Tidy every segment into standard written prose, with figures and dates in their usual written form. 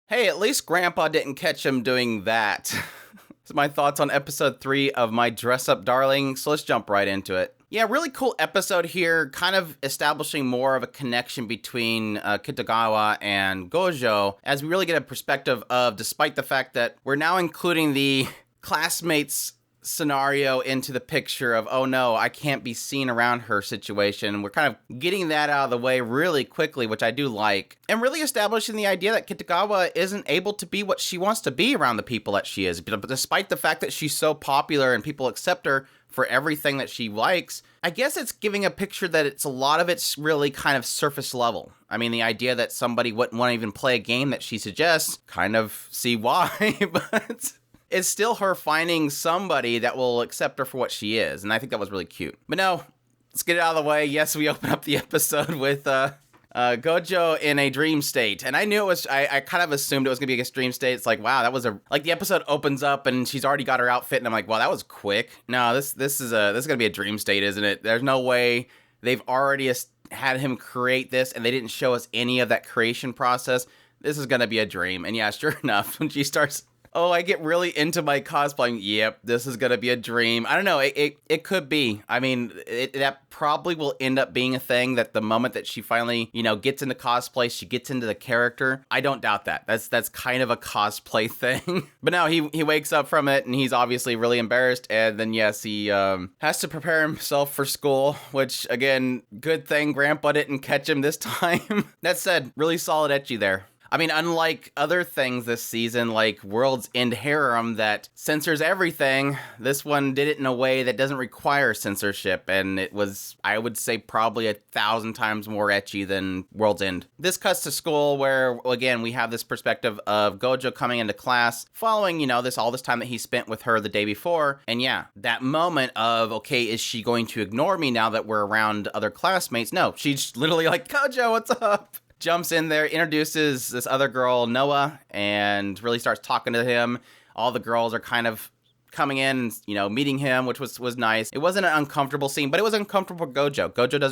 Hey, at least Grandpa didn't catch him doing that. That's my thoughts on episode 3 of My Dress Up Darling, so let's jump right into it. Yeah, really cool episode here, kind of establishing more of a connection between Kitagawa and Gojo, as we really get a perspective of, despite the fact that we're now including the classmates scenario into the picture of, oh no, I can't be seen around her situation. We're kind of getting that out of the way really quickly, which I do like. And really establishing the idea that Kitagawa isn't able to be what she wants to be around the people that she is. But despite the fact that she's so popular and people accept her for everything that she likes, I guess it's giving a picture that it's a lot of it's really kind of surface level. I mean, the idea that somebody wouldn't want to even play a game that she suggests, kind of see why, but it's still her finding somebody that will accept her for what she is, and I think that was really cute. But no, let's get it out of the way. Yes, we open up the episode with Gojo in a dream state, and I knew it was, I kind of assumed it was going to be a dream state. It's like, wow, that was like the episode opens up, and she's already got her outfit, and I'm like, wow, that was quick. No, this is going to be a dream state, isn't it? There's no way they've already had him create this, and they didn't show us any of that creation process. This is going to be a dream, and yeah, sure enough, when she starts... Oh, I get really into my cosplaying. Yep, this is going to be a dream. I don't know. It could be. I mean, that probably will end up being a thing, that the moment that she finally, gets into cosplay, she gets into the character. I don't doubt that. That's kind of a cosplay thing. But no, he wakes up from it, and he's obviously really embarrassed. And then, yes, he has to prepare himself for school, which, again, good thing Grandpa didn't catch him this time. That said, really solid ecchi there. I mean, unlike other things this season, like World's End Harem that censors everything, this one did it in a way that doesn't require censorship, and it was, I would say, probably 1,000 times more ecchi than World's End. This cuts to school where, again, we have this perspective of Gojo coming into class, following, all this time that he spent with her the day before, and yeah, that moment of, okay, is she going to ignore me now that we're around other classmates? No, she's literally like, Gojo, what's up? Jumps in there, introduces this other girl, Noah, and really starts talking to him. All the girls are kind of coming in and, meeting him, which was nice. It wasn't an uncomfortable scene, but it was uncomfortable for Gojo. Gojo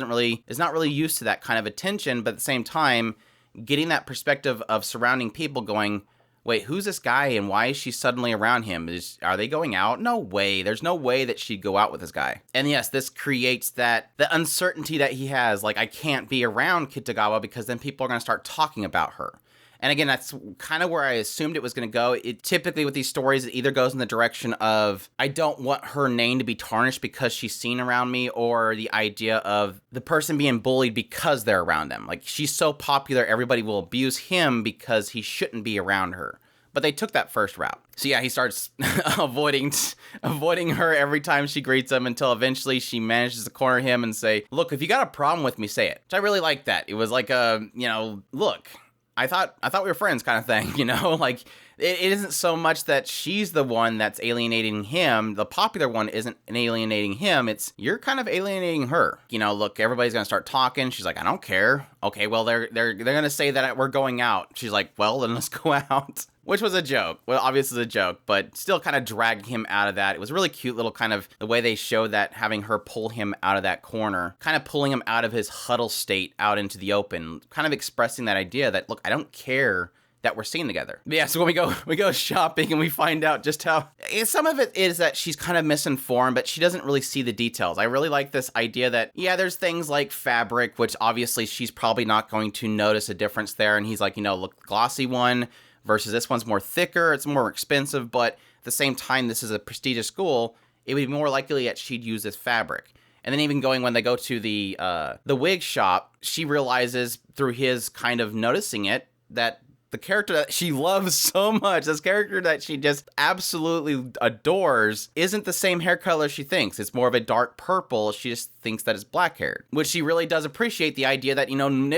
is not really used to that kind of attention, but at the same time, getting that perspective of surrounding people going, wait, who's this guy and why is she suddenly around him? Are they going out? No way. There's no way that she'd go out with this guy. And yes, this creates the uncertainty that he has. Like, I can't be around Kitagawa because then people are going to start talking about her. And again, that's kind of where I assumed it was going to go. It typically with these stories, it either goes in the direction of, I don't want her name to be tarnished because she's seen around me, or the idea of the person being bullied because they're around them. Like, she's so popular, everybody will abuse him because he shouldn't be around her. But they took that first route. So yeah, he starts avoiding her every time she greets him until eventually she manages to corner him and say, look, if you got a problem with me, say it. Which I really liked that. It was like look, I thought we were friends kind of thing, like it isn't so much that she's the one that's alienating him. The popular one isn't alienating him. It's you're kind of alienating her. Look, everybody's going to start talking. She's like, I don't care. Okay, well, they're going to say that we're going out. She's like, well, then let's go out. Which was a joke. Well, obviously a joke, but still kind of dragging him out of that. It was really cute little kind of the way they showed that, having her pull him out of that corner, kind of pulling him out of his huddle state out into the open, kind of expressing that idea that, look, I don't care that we're seen together. But yeah, so when we go shopping and we find out just how, some of it is that she's kind of misinformed, but she doesn't really see the details. I really like this idea that, yeah, there's things like fabric, which obviously she's probably not going to notice a difference there. And he's like, look, glossy one versus this one's more thicker, it's more expensive, but at the same time, this is a prestigious school, it would be more likely that she'd use this fabric. And then even going when they go to the wig shop, she realizes through his kind of noticing it that the character that she loves so much, this character that she just absolutely adores, isn't the same hair color she thinks. It's more of a dark purple. She just thinks that it's black haired, which she really does appreciate the idea that,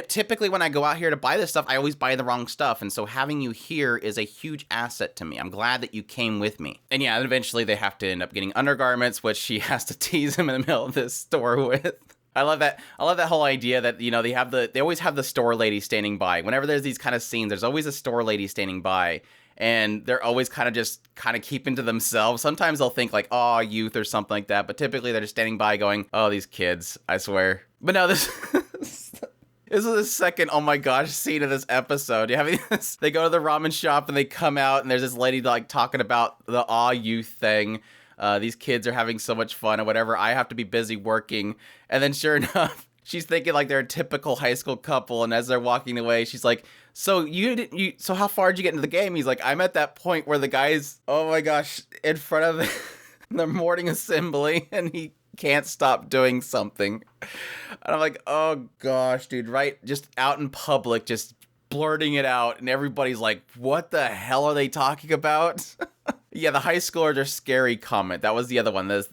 typically when I go out here to buy this stuff, I always buy the wrong stuff. And so having you here is a huge asset to me. I'm glad that you came with me. And yeah, eventually they have to end up getting undergarments, which she has to tease him in the middle of this store with. I love that whole idea that, they always have the store lady standing by. Whenever there's these kind of scenes, there's always a store lady standing by, and they're always kind of keeping to themselves. Sometimes they'll think like, oh, youth or something like that, but typically they're just standing by going, oh, these kids, I swear. But no, this This is the second, oh my gosh, scene of this episode. You have this, they go to the ramen shop and they come out and there's this lady like talking about the aw youth thing. These kids are having so much fun or whatever. I have to be busy working. And then sure enough, she's thinking like they're a typical high school couple. And as they're walking away, she's like, so so how far did you get into the game? He's like, I'm at that point where the guy's, oh my gosh, in front of the morning assembly and he can't stop doing something. And I'm like, oh gosh, dude, right? Just out in public, just blurting it out. And everybody's like, what the hell are they talking about? Yeah, the high schoolers are scary comment. That was the other one. There's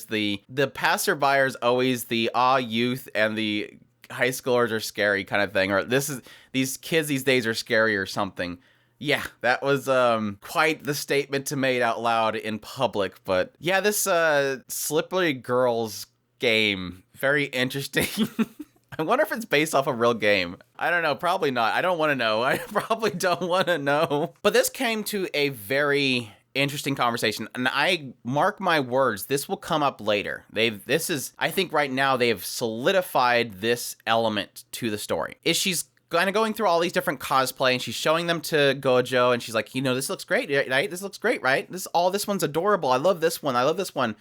the passerby is always the youth and the high schoolers are scary kind of thing. Or these kids these days are scary or something. Yeah, that was quite the statement to make out loud in public. But yeah, this Slippery Girls game, very interesting. I wonder if it's based off a real game. I don't know, probably not. I don't want to know. I probably don't want to know. But this came to a very interesting conversation, and I mark my words, this will come up later. I think right now they've solidified this element to the story. She's kind of going through all these different cosplay and she's showing them to Gojo and she's like, this looks great, right? This looks great, right? This one's adorable. I love this one.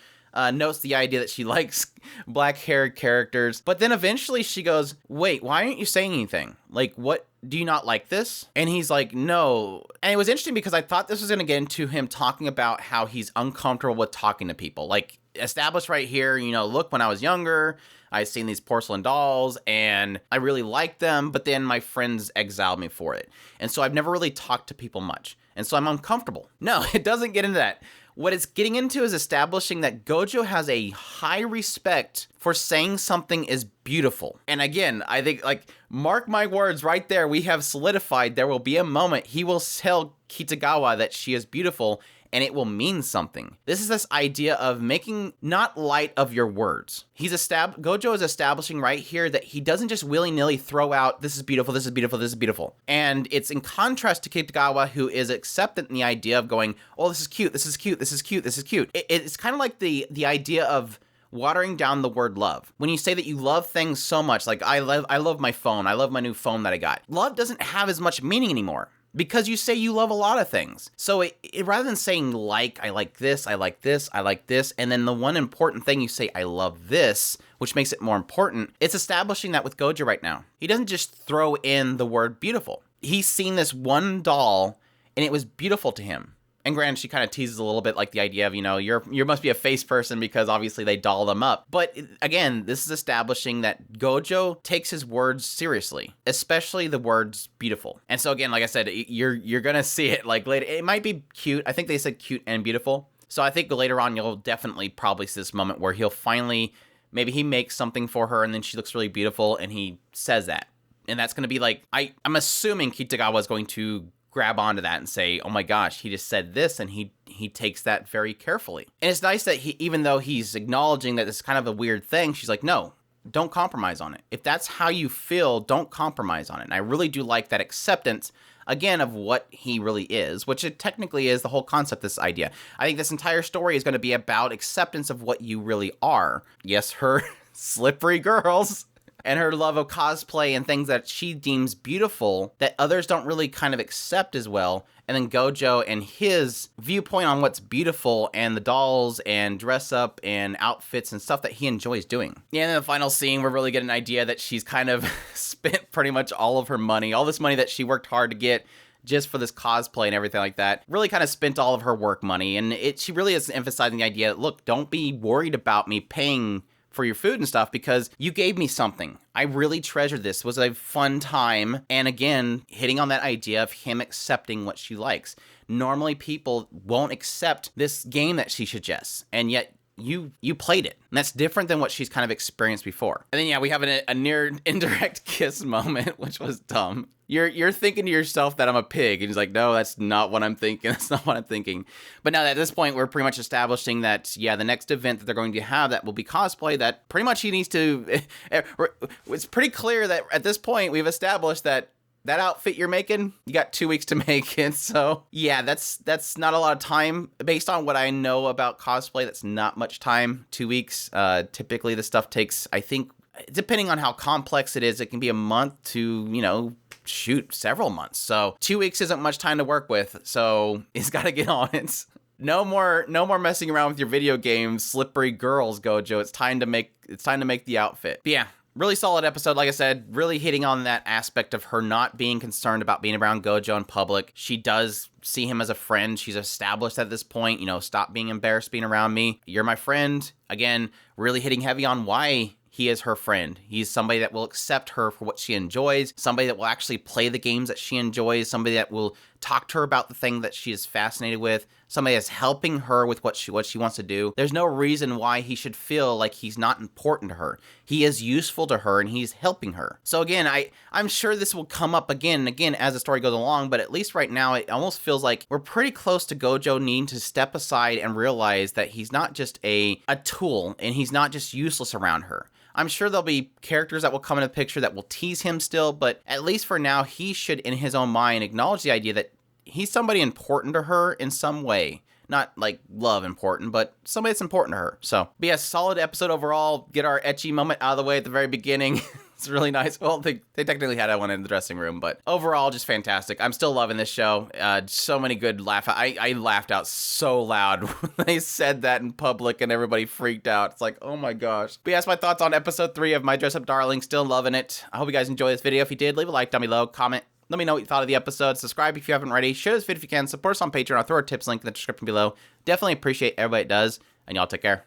Notes the idea that she likes black-haired characters. But then eventually she goes, wait, why aren't you saying anything? Like, what? Do you not like this? And he's like, no. And it was interesting because I thought this was going to get into him talking about how he's uncomfortable with talking to people. Like, established right here, look, when I was younger, I seen these porcelain dolls and I really liked them, but then my friends exiled me for it. And so I've never really talked to people much. And so I'm uncomfortable. No, it doesn't get into that. What it's getting into is establishing that Gojo has a high respect for saying something is beautiful. And again, I think, like, mark my words right there, we have solidified there will be a moment he will tell Kitagawa that she is beautiful and it will mean something. This is this idea of making not light of your words. Gojo is establishing right here that he doesn't just willy-nilly throw out, this is beautiful, this is beautiful, this is beautiful. And it's in contrast to Kitagawa, who is acceptant in the idea of going, oh, this is cute, this is cute, this is cute, this is cute. It's kind of like the idea of watering down the word love. When you say that you love things so much, like I love my phone, I love my new phone that I got. Love doesn't have as much meaning anymore. Because you say you love a lot of things. So rather than saying I like this, I like this, I like this, and then the one important thing you say, I love this, which makes it more important, it's establishing that with Gojo right now. He doesn't just throw in the word beautiful. He's seen this one doll, and it was beautiful to him. And granted, she kind of teases a little bit like the idea of, you must be a face person because obviously they doll them up. But again, this is establishing that Gojo takes his words seriously, especially the words beautiful. And so again, like I said, you're going to see it like later. It might be cute. I think they said cute and beautiful. So I think later on, you'll definitely probably see this moment where he'll finally, maybe he makes something for her and then she looks really beautiful and he says that. And that's going to be like, I'm assuming Kitagawa is going to grab onto that and say, oh my gosh, he just said this, and he takes that very carefully. And it's nice that even though he's acknowledging that it's kind of a weird thing, she's like, no, don't compromise on it. If that's how you feel, don't compromise on it. And I really do like that acceptance, again, of what he really is, which it technically is the whole concept, this idea. I think this entire story is going to be about acceptance of what you really are. Yes, her slippery girls. And her love of cosplay and things that she deems beautiful that others don't really kind of accept as well. And then Gojo and his viewpoint on what's beautiful and the dolls and dress up and outfits and stuff that he enjoys doing. Yeah, and in the final scene, we're really getting an idea that she's kind of spent pretty much all of her money, all this money that she worked hard to get just for this cosplay and everything like that, really kind of spent all of her work money. And she really is emphasizing the idea, look, don't be worried about me paying for your food and stuff because you gave me something. I really treasured this. It was a fun time. And again, hitting on that idea of him accepting what she likes. Normally people won't accept this game that she suggests. And yet you played it. And that's different than what she's kind of experienced before. And then, yeah, we have a near indirect kiss moment, which was dumb. You're thinking to yourself that I'm a pig. And he's like, no, that's not what I'm thinking. That's not what I'm thinking. But now at this point, we're pretty much establishing that, yeah, the next event that they're going to have that will be cosplay, that pretty much he needs to... It's pretty clear that at this point, we've established that outfit you're making, you got 2 weeks to make it. So yeah, that's not a lot of time. Based on what I know about cosplay, that's not much time. 2 weeks. Typically the stuff takes, I think depending on how complex it is, it can be a month to, shoot, several months. So 2 weeks isn't much time to work with. So he's got to get on it. No more messing around with your video games, slippery girls, Gojo. It's time to make the outfit. But yeah, really solid episode. Like I said, really hitting on that aspect of her not being concerned about being around Gojo in public. She does see him as a friend. She's established at this point, stop being embarrassed being around me. You're my friend. Again, really hitting heavy on why he is her friend. He's somebody that will accept her for what she enjoys, somebody that will actually play the games that she enjoys, somebody that will talk to her about the thing that she is fascinated with, somebody that's helping her with what she wants to do. There's no reason why he should feel like he's not important to her. He is useful to her and he's helping her. So again, I'm sure this will come up again and again as the story goes along, but at least right now it almost feels like we're pretty close to Gojo needing to step aside and realize that he's not just a tool and he's not just useless around her. I'm sure there'll be characters that will come into the picture that will tease him still, but at least for now, he should, in his own mind, acknowledge the idea that he's somebody important to her in some way. Not like love important, but somebody that's important to her. So, but yeah, solid episode overall. Get our ecchi moment out of the way at the very beginning. It's really nice. Well, they technically had that one in the dressing room, but overall, just fantastic. I'm still loving this show. So many good laugh. I laughed out so loud when they said that in public and everybody freaked out. It's like, oh my gosh. But yeah, that's my thoughts on episode 3 of My Dress Up Darling. Still loving it. I hope you guys enjoy this video. If you did, leave a like down below, comment. Let me know what you thought of the episode. Subscribe if you haven't already. Share this video if you can. Support us on Patreon. I'll throw our tips link in the description below. Definitely appreciate everybody that does. And y'all take care.